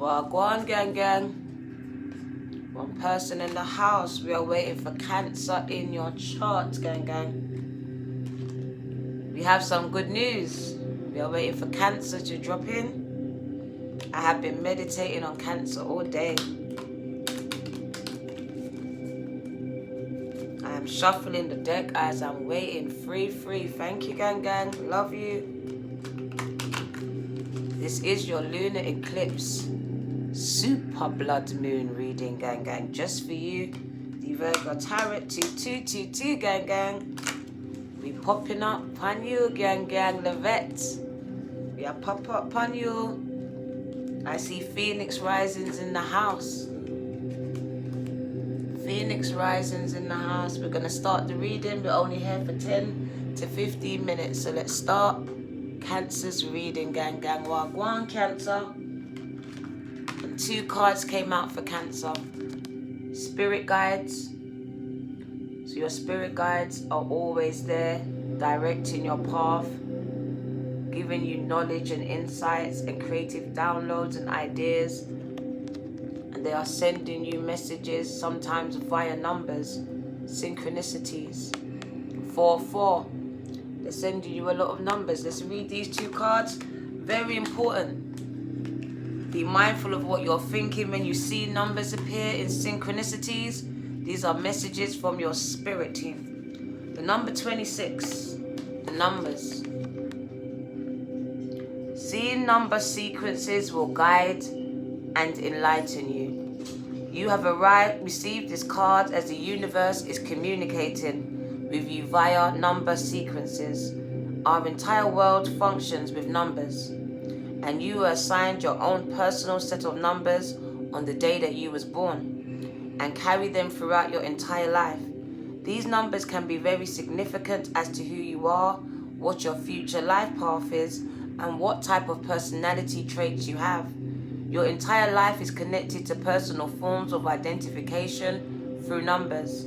Wagwan gang gang. One person in the house. We are waiting for Cancer in your chart, gang gang. We have some good news. We are waiting for Cancer to drop in. I have been meditating on Cancer all day. I am shuffling the deck as I'm waiting. Free. Thank you, gang gang. Love you. This is your lunar eclipse super blood moon reading, gang gang. Just for you. The Virgo Tarot 2222, gang gang. We popping up on you, gang gang. Levette. We are pop up on you. I see Phoenix Risings in the house. Phoenix Risings in the house. We're going to start the reading. We're only here for 10 to 15 minutes. So let's start Cancer's reading, gang gang. Wagwan, Cancer. And 2 cards came out for Cancer. Spirit guides. So your spirit guides are always there, directing your path, giving you knowledge and insights and creative downloads and ideas. And they are sending you messages, sometimes via numbers, synchronicities. 4-4. They're sending you a lot of numbers. Let's read these 2 cards. Very important. Be mindful of what you're thinking when you see numbers appear in synchronicities. These are messages from your spirit team. The number 26. The numbers. Seeing number sequences will guide and enlighten you. You have received this card as the universe is communicating with you via number sequences. Our entire world functions with numbers, and you are assigned your own personal set of numbers on the day that you was born, and carry them throughout your entire life. These numbers can be very significant as to who you are, what your future life path is, and what type of personality traits you have. Your entire life is connected to personal forms of identification through numbers.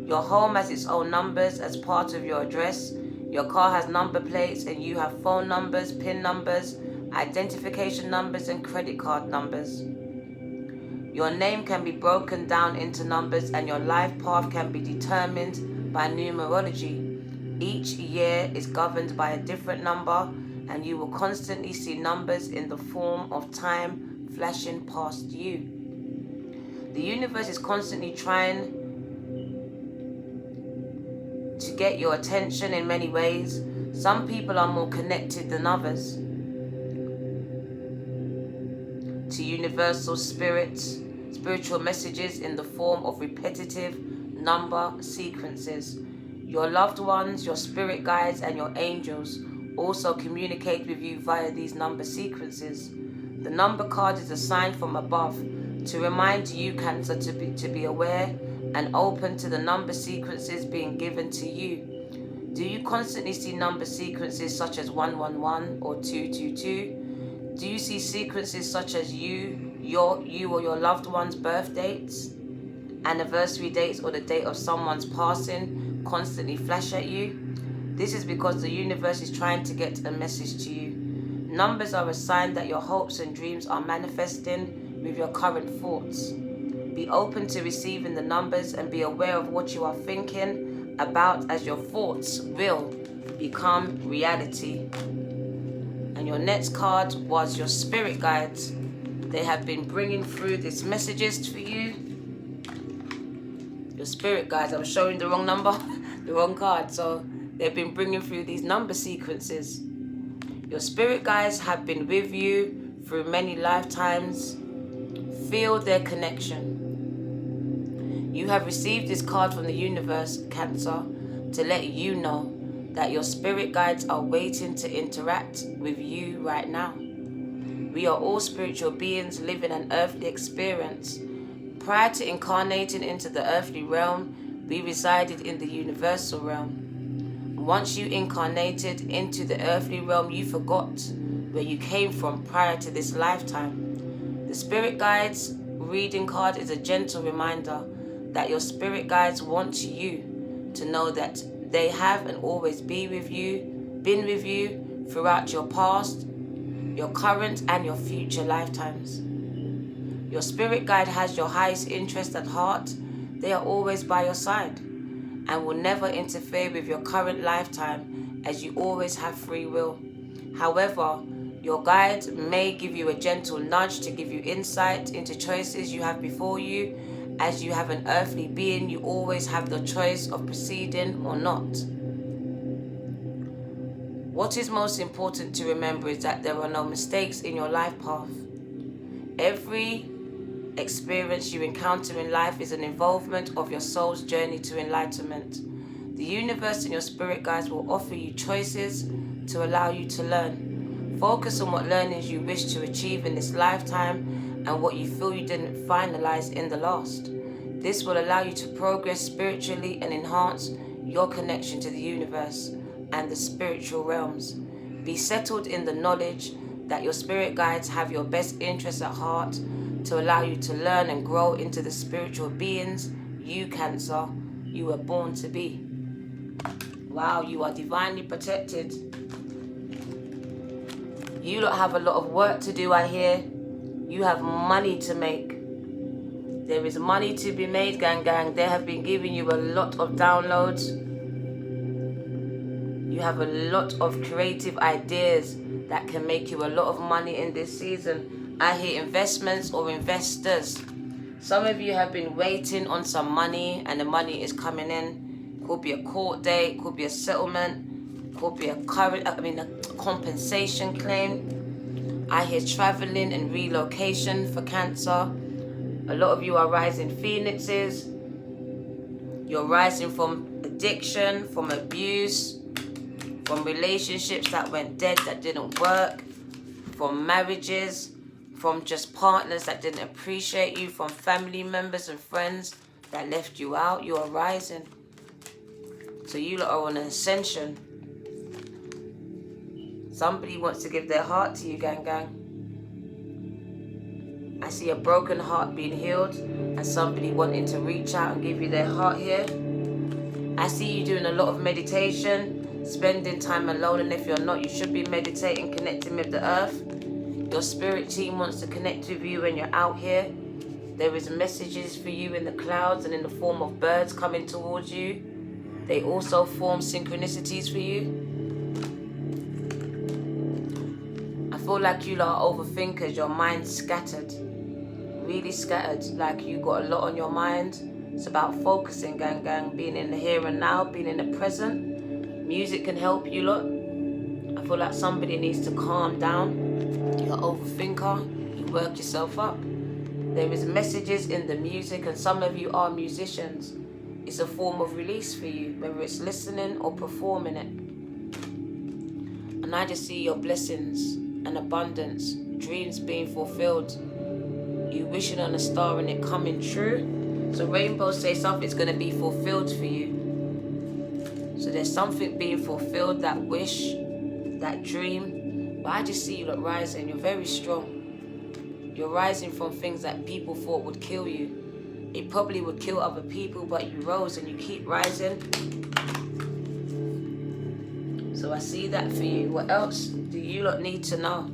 Your home has its own numbers as part of your address. Your car has number plates, and you have phone numbers, PIN numbers, identification numbers, and credit card numbers. Your name can be broken down into numbers, and your life path can be determined by numerology. Each year is governed by a different number, and you will constantly see numbers in the form of time flashing past you. The universe is constantly trying to get your attention in many ways. Some people are more connected than others to universal spiritual messages in the form of repetitive number sequences. Your loved ones, your spirit guides, and your angels also communicate with you via these number sequences. The number card is a sign from above to remind you, Cancer, to be aware and open to the number sequences being given to you. Do you constantly see number sequences such as 111 or 222? Do you see sequences such as you or your loved one's birth dates, anniversary dates, or the date of someone's passing constantly flash at you? This is because the universe is trying to get a message to you. Numbers are a sign that your hopes and dreams are manifesting with your current thoughts. Be open to receiving the numbers and be aware of what you are thinking about, as your thoughts will become reality. And your next card was your spirit guides. They have been bringing through these messages for you. Your spirit guides. I was showing the wrong number, the wrong card. So they've been bringing through these number sequences. Your spirit guides have been with you through many lifetimes. Feel their connection. You have received this card from the universe, Cancer, to let you know that your spirit guides are waiting to interact with you right now. We are all spiritual beings living an earthly experience. Prior to incarnating into the earthly realm, we resided in the universal realm. Once you incarnated into the earthly realm, you forgot where you came from prior to this lifetime. The Spirit Guides reading card is a gentle reminder that your Spirit Guides want you to know that they have and always been with you throughout your past, your current, and your future lifetimes. Your spirit guide has your highest interest at heart. They are always by your side and will never interfere with your current lifetime, as you always have free will. However, your guide may give you a gentle nudge to give you insight into choices you have before you. As you have an earthly being, you always have the choice of proceeding or not. What is most important to remember is that there are no mistakes in your life path. Every experience you encounter in life is an involvement of your soul's journey to enlightenment. The universe and your spirit guides will offer you choices to allow you to learn. Focus on what learnings you wish to achieve in this lifetime and what you feel you didn't finalize in the last. This will allow you to progress spiritually and enhance your connection to the universe and the spiritual realms. Be settled in the knowledge that your spirit guides have your best interests at heart to allow you to learn and grow into the spiritual beings you, Cancer, you were born to be. Wow, you are divinely protected. You lot have a lot of work to do, I hear. You have money to make. There is money to be made, gang. They have been giving you a lot of downloads. You have a lot of creative ideas that can make you a lot of money in this season. I hear investments or investors. Some of you have been waiting on some money and the money is coming in. Could be a court date, could be a settlement, could be a compensation claim. I hear traveling and relocation for Cancer. A lot of you are rising phoenixes. You're rising from addiction, from abuse, from relationships that went dead, that didn't work, from marriages, from just partners that didn't appreciate you, from family members and friends that left you out. You are rising. So you lot are on an ascension. Somebody wants to give their heart to you, gang. I see a broken heart being healed and somebody wanting to reach out and give you their heart here. I see you doing a lot of meditation, spending time alone, and if you're not, you should be meditating, connecting with the earth. Your spirit team wants to connect with you when you're out here. There is messages for you in the clouds and in the form of birds coming towards you. They also form synchronicities for you. I feel like you lot are overthinkers, your mind's scattered. Really scattered, like you got a lot on your mind. It's about focusing, gang, being in the here and now, being in the present. Music can help you lot. I feel like somebody needs to calm down. You're an overthinker, you work yourself up. There is messages in the music, and some of you are musicians. It's a form of release for you, whether it's listening or performing it. And I just see your blessings and abundance, dreams being fulfilled. You wishing on a star and it coming true. So rainbows say something's going to be fulfilled for you. So there's something being fulfilled, that wish, that dream. But I just see you look rising. You're very strong. You're rising from things that people thought would kill you. It probably would kill other people, but you rose and you keep rising. So I see that for you. What else do you lot need to know?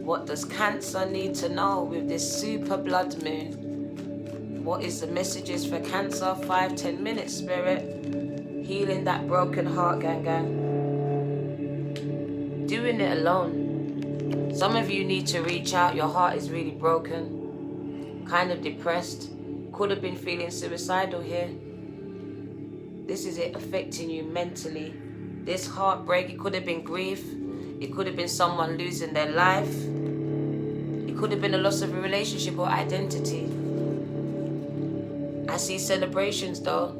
What does Cancer need to know with this super blood moon? What is the messages for Cancer? 5-10 minutes, spirit. Healing that broken heart, gang. Doing it alone. Some of you need to reach out. Your heart is really broken. Kind of depressed. Could have been feeling suicidal here. This is it affecting you mentally. This heartbreak, it could have been grief. It could have been someone losing their life. It could have been a loss of a relationship or identity. I see celebrations though.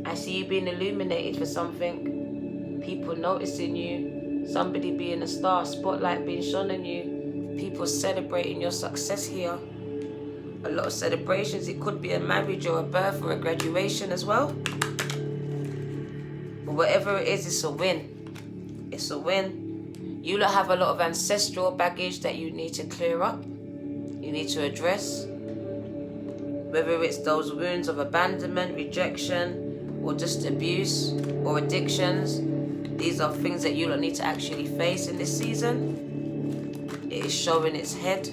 I see you being illuminated for something. People noticing you. Somebody being a star. Spotlight being shone on you. People celebrating your success here. A lot of celebrations. It could be a marriage or a birth or a graduation as well. But whatever it is, it's a win. It's a win. You lot have a lot of ancestral baggage that you need to clear up. You need to address. Whether it's those wounds of abandonment, rejection, or just abuse or addictions. These are things that you lot need to actually face in this season. It is showing its head.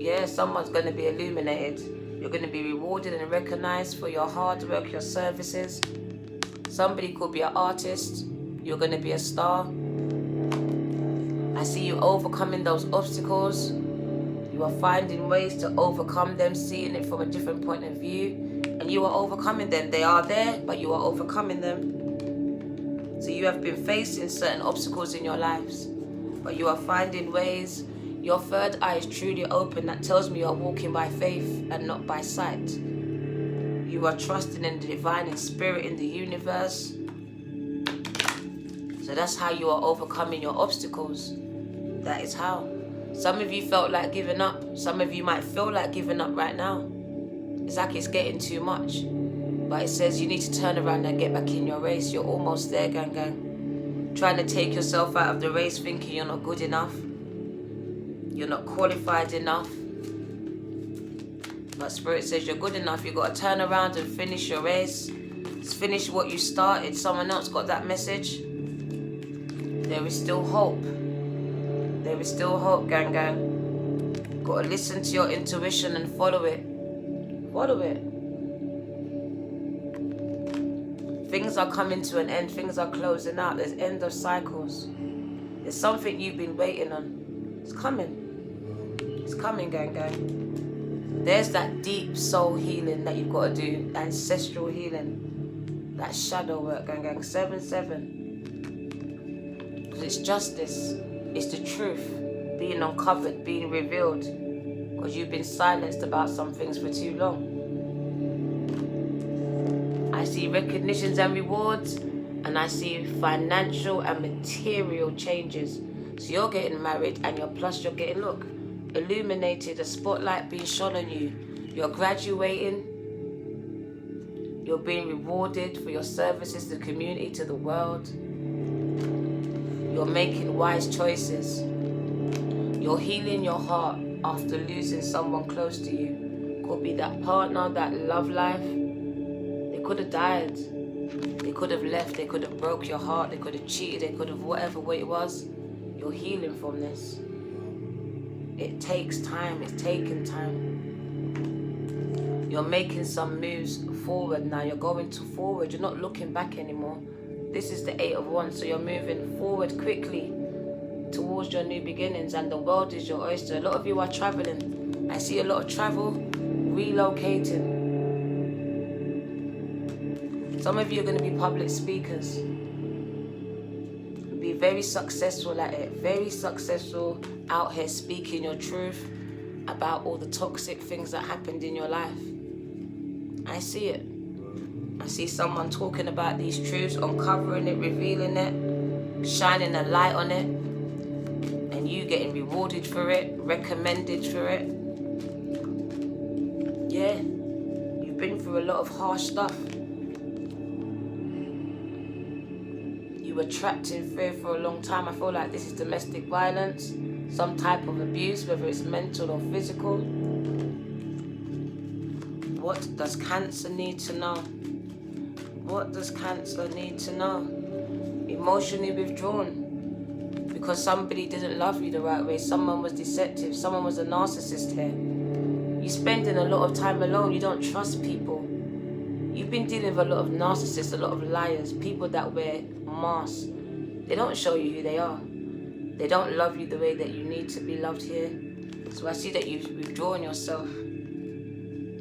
Yeah, someone's going to be illuminated. You're going to be rewarded and recognized for your hard work, your services. Somebody could be an artist. You're going to be a star. I see you overcoming those obstacles. You are finding ways to overcome them, seeing it from a different point of view. And you are overcoming them. They are there, but you are overcoming them. So you have been facing certain obstacles in your lives, but you are finding ways. Your third eye is truly open. That tells me you are walking by faith and not by sight. You are trusting in the divine and spirit in the universe. So that's how you are overcoming your obstacles. That is how. Some of you felt like giving up. Some of you might feel like giving up right now. It's like it's getting too much. But it says you need to turn around and get back in your race. You're almost there, gang gang. Trying to take yourself out of the race, thinking you're not good enough. You're not qualified enough. But Spirit says you're good enough. You've got to turn around and finish your race. Finish what you started. Someone else got that message. There is still hope. There is still hope, gang gang. Got to listen to your intuition and follow it. Follow it. Things are coming to an end. Things are closing out. There's end of cycles. There's something you've been waiting on. It's coming. It's coming, gang gang. There's that deep soul healing that you've got to do. Ancestral healing. That shadow work, gang gang. 7-7. Because it's justice. It's the truth being uncovered, being revealed. Because you've been silenced about some things for too long. I see recognitions and rewards, and I see financial and material changes. So you're getting married, and you're getting, look, illuminated, a spotlight being shone on you. You're graduating. You're being rewarded for your services to the community, to the world. You're making wise choices. You're healing your heart after losing someone close to you. Could be that partner, that love life. They could have died. They could have left. They could have broke your heart. They could have cheated. They could have whatever way it was. You're healing from this. It takes time. It's taking time. You're making some moves forward now. You're going forward. You're not looking back anymore. This is the 8 of Wands, so you're moving forward quickly towards your new beginnings, and the world is your oyster. A lot of you are traveling. I see a lot of travel, relocating. Some of you are going to be public speakers. Be very successful at it. Very successful out here speaking your truth about all the toxic things that happened in your life. I see it. I see someone talking about these truths, uncovering it, revealing it, shining a light on it, and you getting rewarded for it, recommended for it. Yeah, you've been through a lot of harsh stuff. You were trapped in fear for a long time. I feel like this is domestic violence, some type of abuse, whether it's mental or physical. What does Cancer need to know? What does Cancer need to know? Emotionally withdrawn. Because somebody didn't love you the right way. Someone was deceptive. Someone was a narcissist here. You're spending a lot of time alone. You don't trust people. You've been dealing with a lot of narcissists, a lot of liars, people that wear masks. They don't show you who they are. They don't love you the way that you need to be loved here. So I see that you've withdrawn yourself.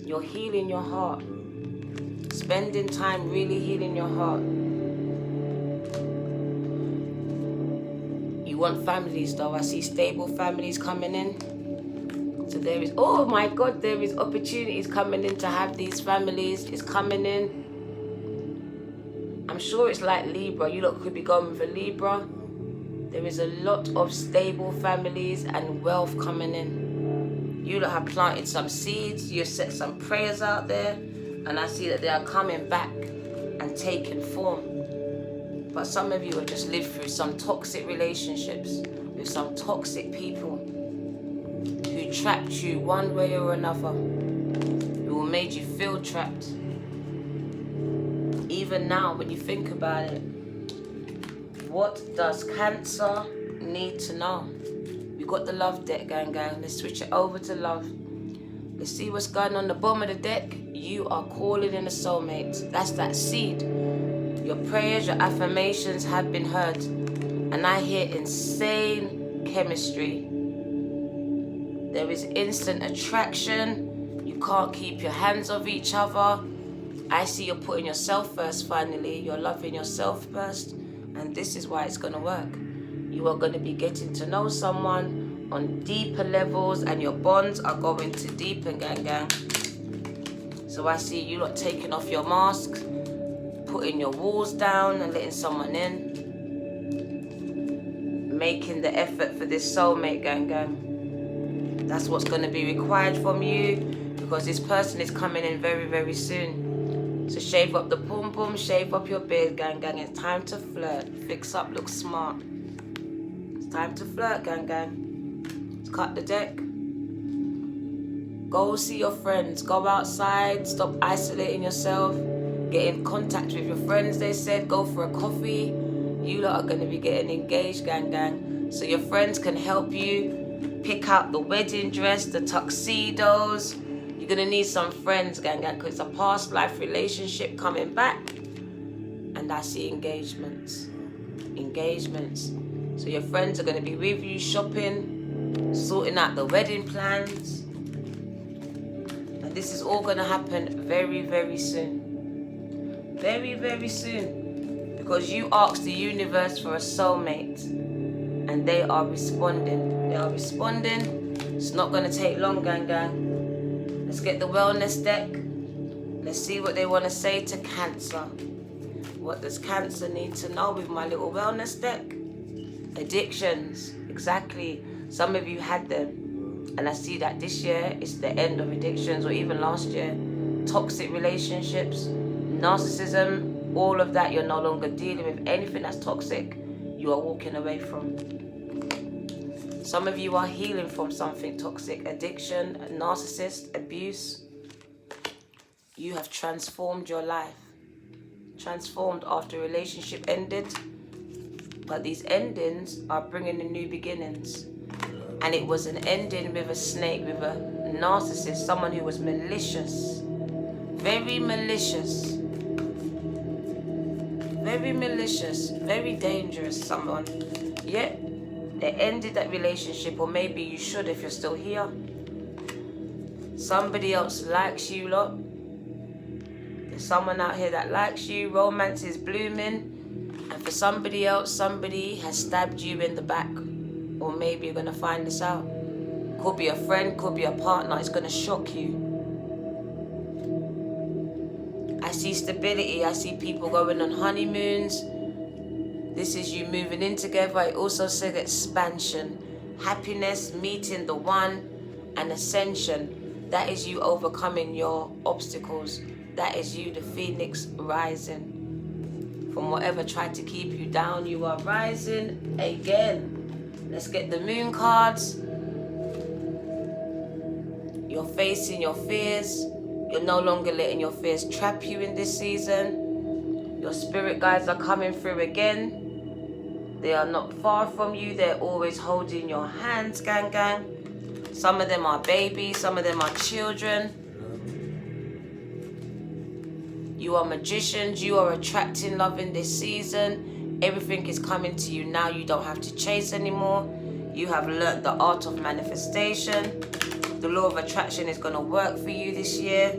You're healing your heart. Spending time really healing your heart. You want families though. I see stable families coming in. So there is, oh my God, there is opportunities coming in to have these families. It's coming in. I'm sure it's like Libra. You lot could be going for Libra. There is a lot of stable families and wealth coming in. You lot have planted some seeds. You've set some prayers out there. And I see that they are coming back and taking form. But some of you have just lived through some toxic relationships with some toxic people who trapped you one way or another, who made you feel trapped. Even now, when you think about it, what does Cancer need to know? We've got the love deck, gang. Let's switch it over to love. Let's see what's going on the bottom of the deck. You are calling in a soulmate. That's that seed. Your prayers, your affirmations have been heard. And I hear insane chemistry. There is instant attraction. You can't keep your hands off each other. I see you're putting yourself first finally. You're loving yourself first. And this is why it's going to work. You are going to be getting to know someone on deeper levels, and your bonds are going to deepen, gang. So I see you lot taking off your masks, putting your walls down and letting someone in. Making the effort for this soulmate, gang. That's what's going to be required from you, because this person is coming in very, very soon. So shave up the pum pum, shave up your beard, gang. It's time to flirt. Fix up, look smart. It's time to flirt, gang. Let's cut the deck. Go see your friends. Go outside. Stop isolating yourself. Get in contact with your friends, they said. Go for a coffee. You lot are going to be getting engaged, gang. So your friends can help you pick out the wedding dress, the tuxedos. You're going to need some friends, gang, because it's a past life relationship coming back. And I see engagements. So your friends are going to be with you shopping, sorting out the wedding plans. And this is all going to happen very, very soon. Very, very soon. Because you asked the universe for a soulmate. And they are responding. It's not going to take long, gang. Let's get the wellness deck. Let's see what they want to say to Cancer. What does Cancer need to know with my little wellness deck? Addictions. Exactly. Some of you had them. And I see that this year is the end of addictions, or even last year. Toxic relationships, narcissism, all of that. You're no longer dealing with anything that's toxic. You are walking away from. Some of you are healing from something toxic, addiction, narcissist, abuse. You have transformed your life. Transformed after a relationship ended. But these endings are bringing in new beginnings. And it was an ending with a snake, with a narcissist, someone who was malicious. Very malicious. Very malicious. Very dangerous, someone. Yet, they ended that relationship, or maybe you should if you're still here. Somebody else likes you lot. There's someone out here that likes you. Romance is blooming. And for somebody else, somebody has stabbed you in the back. Or maybe you're going to find this out. Could be a friend, could be a partner. It's going to shock you. I see stability. I see people going on honeymoons. This is you moving in together. I also said expansion, happiness, meeting the one, and ascension. That is you overcoming your obstacles. That is you, the phoenix, rising. From whatever tried to keep you down, you are rising again. Let's get the moon cards. You're facing your fears. You're no longer letting your fears trap you in this season. Your spirit guides are coming through again. They are not far from you. They're always holding your hands, gang. Some of them are babies. Some of them are children. You are magicians. You are attracting love in this season. Everything is coming to you now. You don't have to chase anymore. You have learnt the art of manifestation. The law of attraction is going to work for you this year.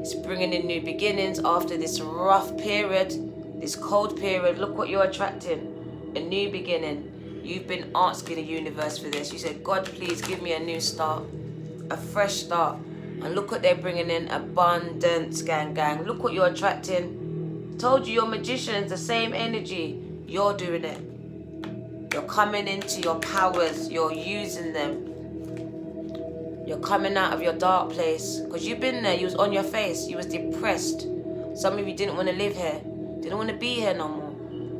It's bringing in new beginnings after this rough period, this cold period. Look what you're attracting. A new beginning. You've been asking the universe for this. You said, God, please give me a new start. A fresh start. And look what they're bringing in. Abundance, gang. Look what you're attracting. Told you, you're magicians. The same energy. You're doing it. You're coming into your powers. You're using them. You're coming out of your dark place. Because you've been there. You was on your face. You was depressed. Some of you didn't want to live here. Didn't want to be here no more.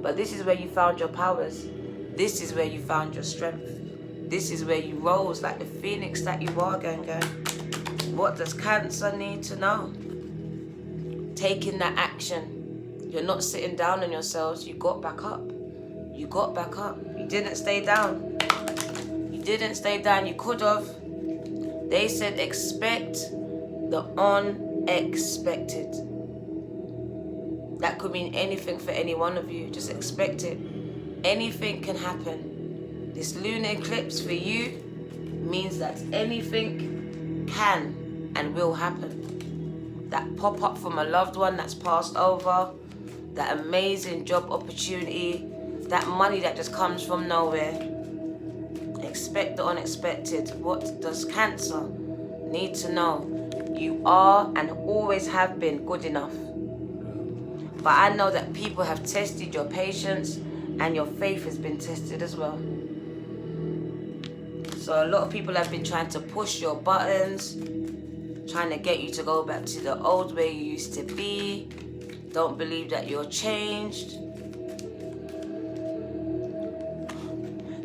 But this is where you found your powers. This is where you found your strength. This is where you rose like the phoenix that you are, gang. What does Cancer need to know? Taking that action. You're not sitting down on yourselves. You got back up. You got back up. You didn't stay down. You didn't stay down, you could have. They said expect the unexpected. That could mean anything for any one of you. Just expect it. Anything can happen. This lunar eclipse for you means that anything can and will happen. That pop up from a loved one that's passed over, that amazing job opportunity, that money that just comes from nowhere. Expect the unexpected. What does Cancer need to know? You are and always have been good enough. But I know that people have tested your patience and your faith has been tested as well. So a lot of people have been trying to push your buttons, trying to get you to go back to the old way you used to be. Don't believe that you're changed.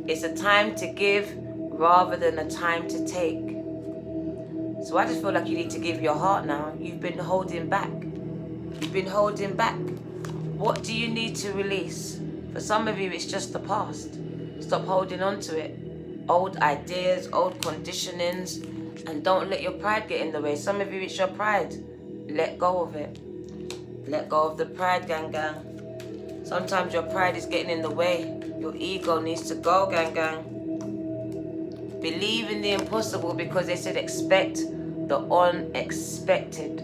It's a time to give rather than a time to take. So I just feel like you need to give your heart now. You've been holding back. You've been holding back. What do you need to release? For some of you, it's just the past. Stop holding on to it. Old ideas, old conditionings, and don't let your pride get in the way. Some of you, it's your pride. Let go of it. Let go of the pride, gang gang. Sometimes your pride is getting in the way. Your ego needs to go, gang gang. Believe in the impossible, because they said expect the unexpected.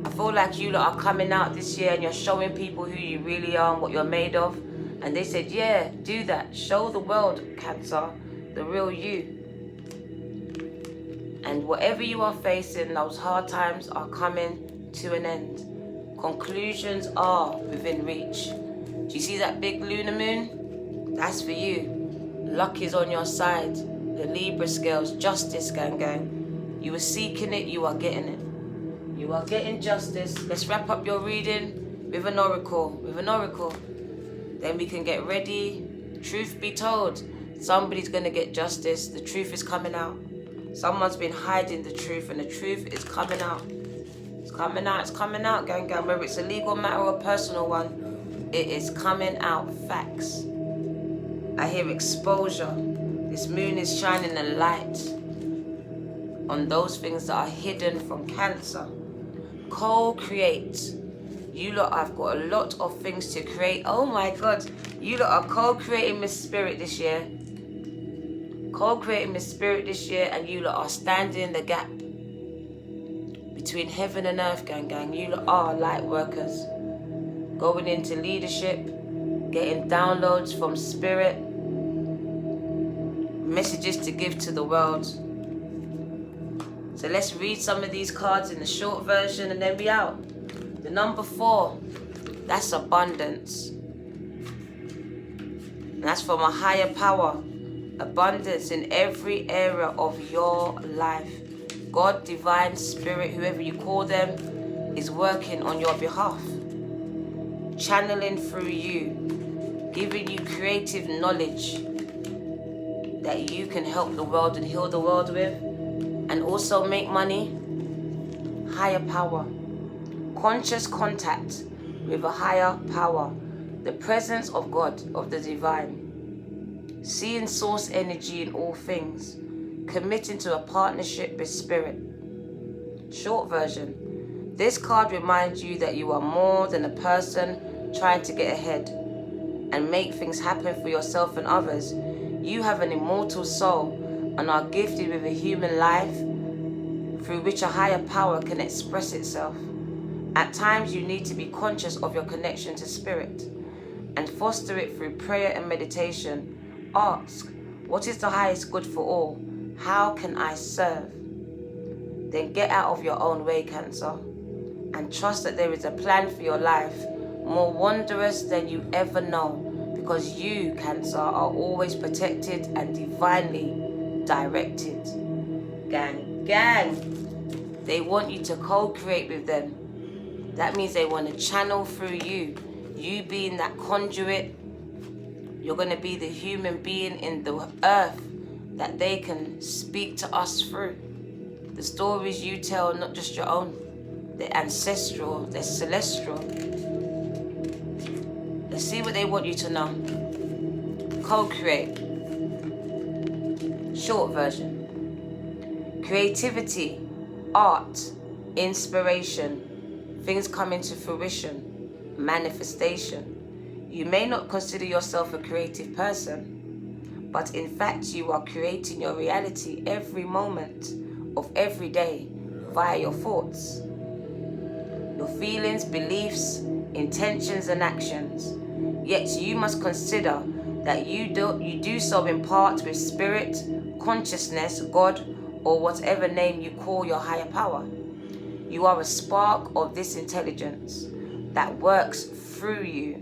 I feel like you lot are coming out this year and you're showing people who you really are and what you're made of. And they said, yeah, do that. Show the world, Cancer, the real you. And whatever you are facing, those hard times are coming to an end. Conclusions are within reach. Do you see that big lunar moon? That's for you. Luck is on your side. The Libra scales, justice, gang gang. You were seeking it, you are getting it. You are getting justice. Let's wrap up your reading with an oracle. Then we can get ready. Truth be told, somebody's going to get justice. The truth is coming out. Someone's been hiding the truth, and the truth is coming out. It's coming out, gang gang. Whether it's a legal matter or a personal one, it is coming out. Facts. I hear exposure. This moon is shining a light on those things that are hidden from Cancer. Co-create. You lot have got a lot of things to create. Oh my God. You lot are co-creating with spirit this year. Co-creating with spirit this year, and you lot are standing in the gap between heaven and earth, gang gang. You lot are light workers. Going into leadership, getting downloads from spirit, messages to give to the world. So let's read some of these cards in the short version and then be out. The number 4, that's abundance. And that's from a higher power. Abundance in every area of your life. God, divine spirit, whoever you call them, is working on your behalf. Channeling through you. Giving you creative knowledge that you can help the world and heal the world with. And also make money. Higher power. Conscious contact with a higher power. The presence of God, of the divine. Seeing source energy in all things. Committing to a partnership with spirit. Short version. This card reminds you that you are more than a person trying to get ahead and make things happen for yourself and others. You have an immortal soul and are gifted with a human life through which a higher power can express itself. At times you need to be conscious of your connection to spirit and foster it through prayer and meditation. Ask, what is the highest good for all? How can I serve? Then get out of your own way, Cancer, and trust that there is a plan for your life more wondrous than you ever know, because you, Cancer, are always protected and divinely directed. Gang, gang. They want you to co-create with them. That means they want to channel through you. You being that conduit, you're going to be the human being in the earth that they can speak to us through. The stories you tell are not just your own. They're ancestral, they're celestial. Let's see what they want you to know. Co-create. Short version. Creativity, art, inspiration, things come into fruition, manifestation. You may not consider yourself a creative person, but in fact you are creating your reality every moment of every day via your thoughts, your feelings, beliefs, intentions and actions. Yet you must consider that you do so in part with spirit, consciousness, God, or whatever name you call your higher power. You are a spark of this intelligence that works through you,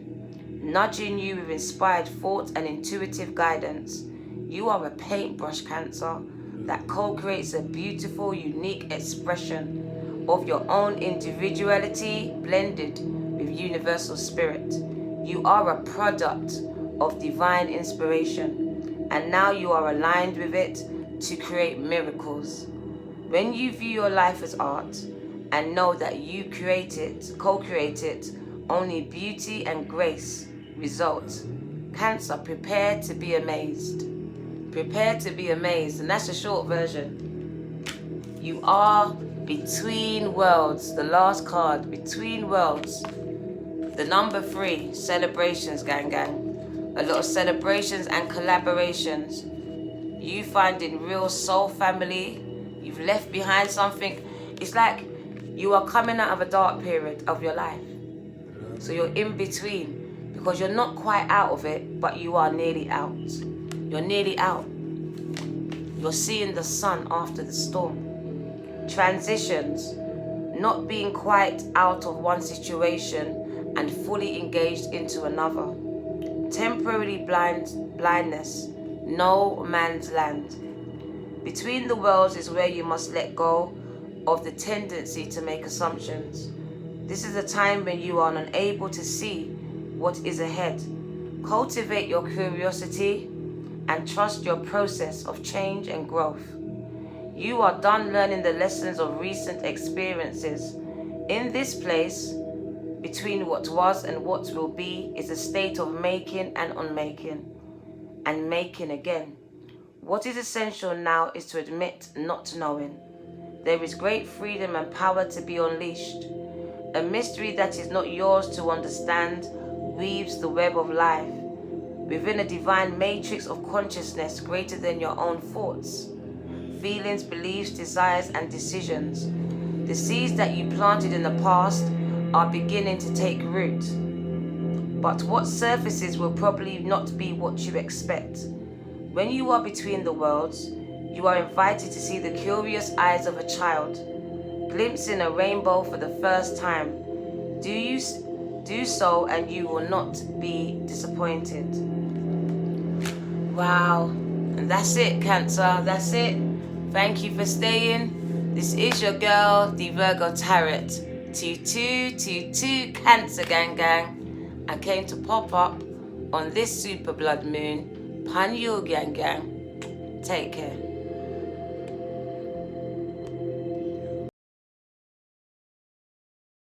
nudging you with inspired thought and intuitive guidance. You are a paintbrush, Cancer, that co-creates a beautiful, unique expression of your own individuality blended with universal spirit. You are a product of divine inspiration, and now you are aligned with it to create miracles. When you view your life as art and know that you create it, co-create it, only beauty and grace result. Cancer, prepare to be amazed. Prepare to be amazed, and that's a short version. You are between worlds. The last card, between worlds. The number 3, celebrations, gang gang. A lot of celebrations and collaborations. You finding real soul family. You've left behind something. It's like you are coming out of a dark period of your life. So you're in between, because you're not quite out of it, but you are nearly out. You're nearly out. You're seeing the sun after the storm. Transitions, not being quite out of one situation and fully engaged into another. Temporary blindness, no man's land. Between the worlds is where you must let go of the tendency to make assumptions. This is a time when you are unable to see what is ahead. Cultivate your curiosity and trust your process of change and growth. You are done learning the lessons of recent experiences. In this place, between what was and what will be, is a state of making and unmaking, and making again. What is essential now is to admit not knowing. There is great freedom and power to be unleashed. A mystery that is not yours to understand weaves the web of life within a divine matrix of consciousness greater than your own thoughts, feelings, beliefs, desires, and decisions. The seeds that you planted in the past are beginning to take root, but what surfaces will probably not be what you expect. When you are between the worlds, you are invited to see the curious eyes of a child, glimpsing a rainbow for the first time. Do so and you will not be disappointed. Wow, and that's it, Cancer, that's it. Thank you for staying. This is your girl, the Virgo Tarot. 2222 Cancer gang gang. I came to pop up on this super blood moon. Pan you gang gang. Take care.